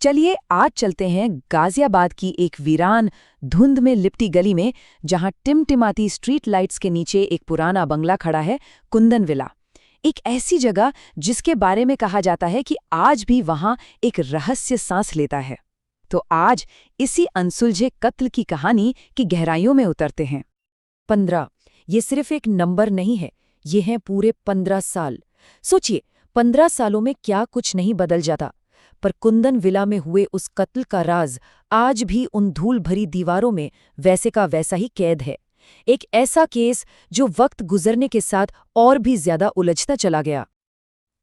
चलिए आज चलते हैं गाजियाबाद की एक वीरान धुंध में लिपटी गली में, जहां टिमटिमाती स्ट्रीट लाइट्स के नीचे एक पुराना बंगला खड़ा है, कुंदन विला। एक ऐसी जगह जिसके बारे में कहा जाता है कि आज भी वहां एक रहस्य सांस लेता है। तो आज इसी अनसुलझे कत्ल की कहानी की गहराइयों में उतरते हैं। 15 ये सिर्फ एक नंबर नहीं है, ये हैं पूरे 15 साल। सोचिए, 15 सालों में क्या कुछ नहीं बदल जाता। पर कुंदन विला में हुए उस कत्ल का राज आज भी उन धूल भरी दीवारों में वैसे का वैसा ही कैद है। एक ऐसा केस जो वक्त गुजरने के साथ और भी ज्यादा उलझता चला गया।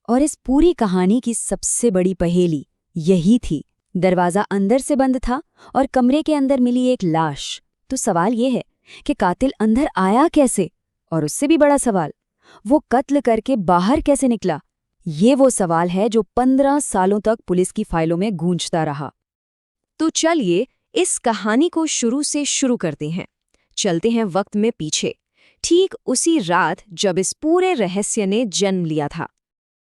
और इस पूरी कहानी की सबसे बड़ी पहेली यही थी। दरवाजा अंदर से बंद था और कमरे के अंदर मिली एक लाश। तो सवाल ये है कि कातिल अंदर आया कैसे, और उससे भी बड़ा सवाल, वो कत्ल करके बाहर कैसे निकला। ये वो सवाल है जो 15 सालों तक पुलिस की फाइलों में गूंजता रहा। तो चलिए इस कहानी को शुरू से शुरू करते हैं। चलते हैं वक्त में पीछे, ठीक उसी रात जब इस पूरे रहस्य ने जन्म लिया था।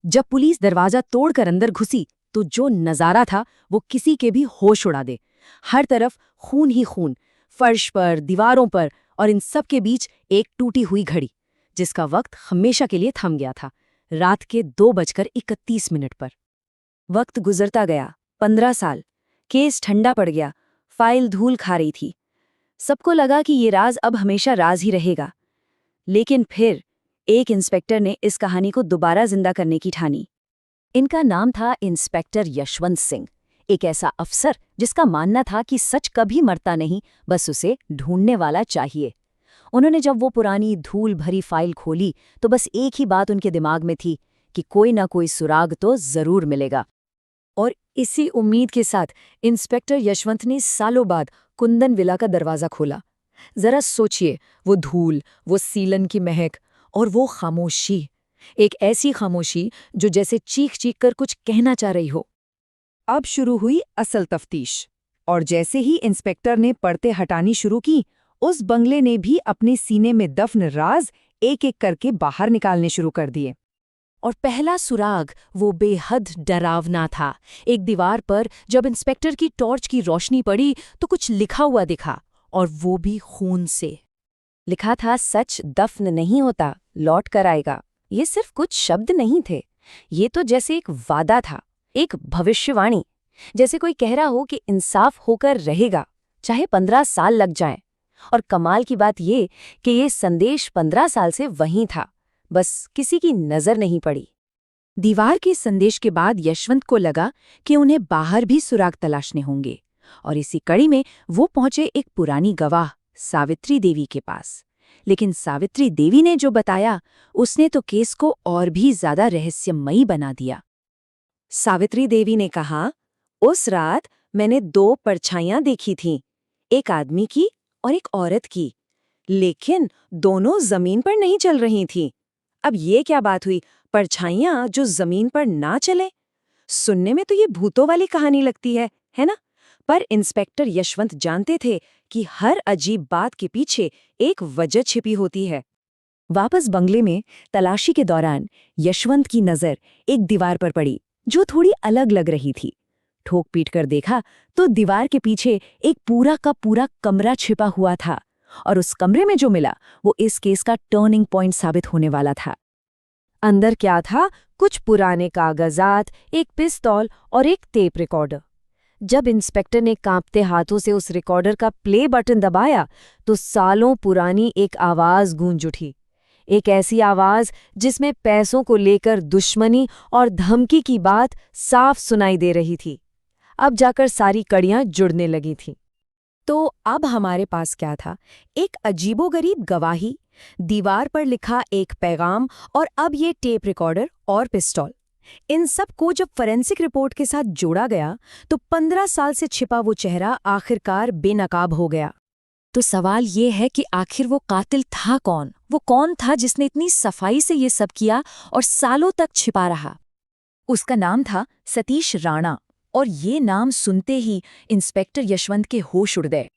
जब पुलिस दरवाजा तोड़कर अंदर घुसी तो जो नजारा था वो किसी के भी होश उड़ा दे। हर तरफ खून ही खून, फर्श पर, दीवारों पर, और इन सब के बीच एक टूटी हुई घड़ी जिसका वक्त हमेशा के लिए थम गया था, रात के 2:31 पर। वक्त गुजरता गया, 15 साल। केस ठंडा पड़ गया, फाइल धूल खा रही थी। सबको लगा कि ये राज अब हमेशा राज ही रहेगा। लेकिन फिर एक इंस्पेक्टर ने इस कहानी को दोबारा जिंदा करने की ठानी। इनका नाम था इंस्पेक्टर यशवंत सिंह, एक ऐसा अफसर जिसका मानना था कि सच कभी मरता नहीं, बस उसे ढूंढने वाला चाहिए। उन्होंने जब वो पुरानी धूल भरी फाइल खोली तो बस एक ही बात उनके दिमाग में थी कि कोई ना कोई सुराग तो जरूर मिलेगा। और इसी उम्मीद के साथ इंस्पेक्टर यशवंत ने सालों बाद कुंदन विला का दरवाजा खोला। जरा सोचिए, वो धूल, वो सीलन की महक और वो खामोशी, एक ऐसी खामोशी जो जैसे चीख चीख कर कुछ कहना चाह रही हो। अब शुरू हुई असल तफ्तीश, और जैसे ही इंस्पेक्टर ने पर्दे हटानी शुरू की, उस बंगले ने भी अपने सीने में दफन राज एक एक करके बाहर निकालने शुरू कर दिए। और पहला सुराग वो बेहद डरावना था। एक दीवार पर जब इंस्पेक्टर की टॉर्च की रोशनी पड़ी तो कुछ लिखा हुआ दिखा, और वो भी खून से। लिखा था, सच दफन नहीं होता, लौट कर आएगा। ये सिर्फ कुछ शब्द नहीं थे, ये तो जैसे एक वादा था, एक भविष्यवाणी। जैसे कोई कह रहा हो कि इंसाफ होकर रहेगा, चाहे 15 साल लग जाएं। और कमाल की बात ये कि ये संदेश 15 साल से वहीं था, बस किसी की नजर नहीं पड़ी। दीवार के संदेश के बाद यशवंत को लगा कि उन्हें बाहर भी सुराग तलाशने होंगे, और इसी कड़ी में वो पहुंचे एक पुरानी गवाह सावित्री देवी के पास। लेकिन सावित्री देवी ने जो बताया, उसने तो केस को और भी ज्यादा रहस्यमयी बना दिया। सावित्री देवी ने कहा, उस रात मैंने 2 परछाइयां देखी थीं, एक आदमी की और एक औरत की, लेकिन दोनों जमीन पर नहीं चल रही थीं। अब ये क्या बात हुई, परछाइयां जो जमीन पर ना चले? सुनने में तो ये भूतों वाली कहानी लगती है ना? पर इंस्पेक्टर यशवंत जानते थे कि हर अजीब बात के पीछे एक वजह छिपी होती है। वापस बंगले में तलाशी के दौरान यशवंत की नजर एक दीवार पर पड़ी जो थोड़ी अलग लग रही थी। ठोक पीट कर देखा तो दीवार के पीछे एक पूरा का पूरा कमरा छिपा हुआ था, और उस कमरे में जो मिला वो इस केस का टर्निंग पॉइंट साबित होने वाला था। अंदर क्या था? कुछ पुराने कागजात, एक पिस्तौल और एक टेप रिकॉर्डर। जब इंस्पेक्टर ने कांपते हाथों से उस रिकॉर्डर का प्ले बटन दबाया तो सालों पुरानी एक आवाज गूंज उठी। एक ऐसी आवाज जिसमें पैसों को लेकर दुश्मनी और धमकी की बात साफ सुनाई दे रही थी। अब जाकर सारी कड़ियां जुड़ने लगी थीं। तो अब हमारे पास क्या था? एक अजीबोगरीब गवाही, दीवार पर लिखा एक पैगाम, और अब ये टेप रिकॉर्डर और पिस्तौल। इन सब को जब फोरेंसिक रिपोर्ट के साथ जोड़ा गया तो 15 साल से छिपा वो चेहरा आखिरकार बेनकाब हो गया। तो सवाल ये है कि आखिर वो कातिल था कौन? वो कौन था जिसने इतनी सफाई से ये सब किया और सालों तक छिपा रहा? उसका नाम था सतीश राणा, और ये नाम सुनते ही इंस्पेक्टर यशवंत के होश उड़ गए।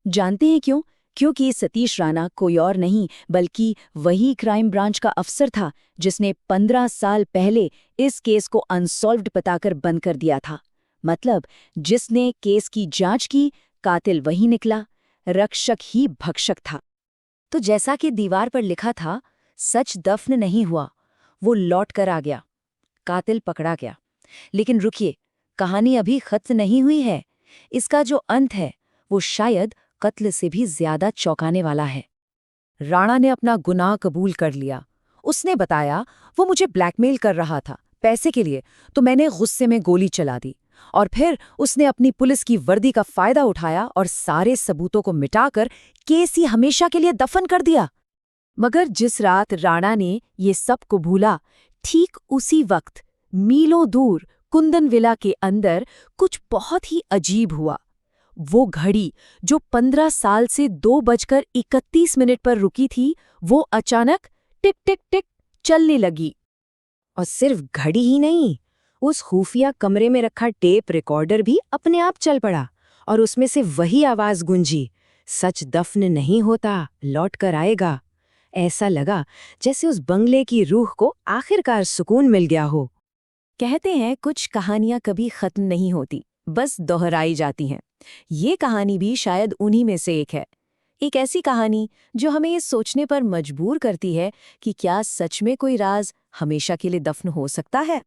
जानते हैं क्यों? क्योंकि सतीश राणा कोई और नहीं बल्कि वही क्राइम ब्रांच का अफसर था जिसने 15 साल पहले इस केस को अनसॉल्व्ड बताकर बंद कर दिया था। मतलब जिसने केस की जांच की, कातिल वही निकला, रक्षक ही भक्षक था। तो जैसा कि दीवार पर लिखा था, सच दफन नहीं हुआ, वो लौट कर आ गया, कातिल पकड़ा गया। लेकिन रुकिए, कहानी अभी खत्म नहीं हुई है। इसका जो अंत है वो शायद कत्ल से भी ज्यादा चौंकाने वाला है। राणा ने अपना गुनाह कबूल कर लिया। उसने बताया वो मुझे ब्लैकमेल कर रहा था पैसे के लिए, तो मैंने गुस्से में गोली चला दी। और फिर उसने अपनी पुलिस की वर्दी का फायदा उठाया और सारे सबूतों को मिटाकर केस ही हमेशा के लिए दफन कर दिया। मगर जिस रात राणा ने ये सब को भूला, ठीक उसी वक्त मीलों दूर कुंदन विला के अंदर कुछ बहुत ही अजीब हुआ। वो घड़ी जो 15 साल से 2:31 पर रुकी थी, वो अचानक टिक टिक टिक चलने लगी। और सिर्फ घड़ी ही नहीं, उस खुफिया कमरे में रखा टेप रिकॉर्डर भी अपने आप चल पड़ा और उसमें से वही आवाज गूंजी, सच दफन नहीं होता, लौट कर आएगा। ऐसा लगा जैसे उस बंगले की रूह को आखिरकार सुकून मिल गया हो। कहते हैं कुछ कहानियां कभी खत्म नहीं होती, बस दोहराई जाती हैं। ये कहानी भी शायद उन्हीं में से एक है। एक ऐसी कहानी जो हमें ये सोचने पर मजबूर करती है कि क्या सच में कोई राज हमेशा के लिए दफन हो सकता है।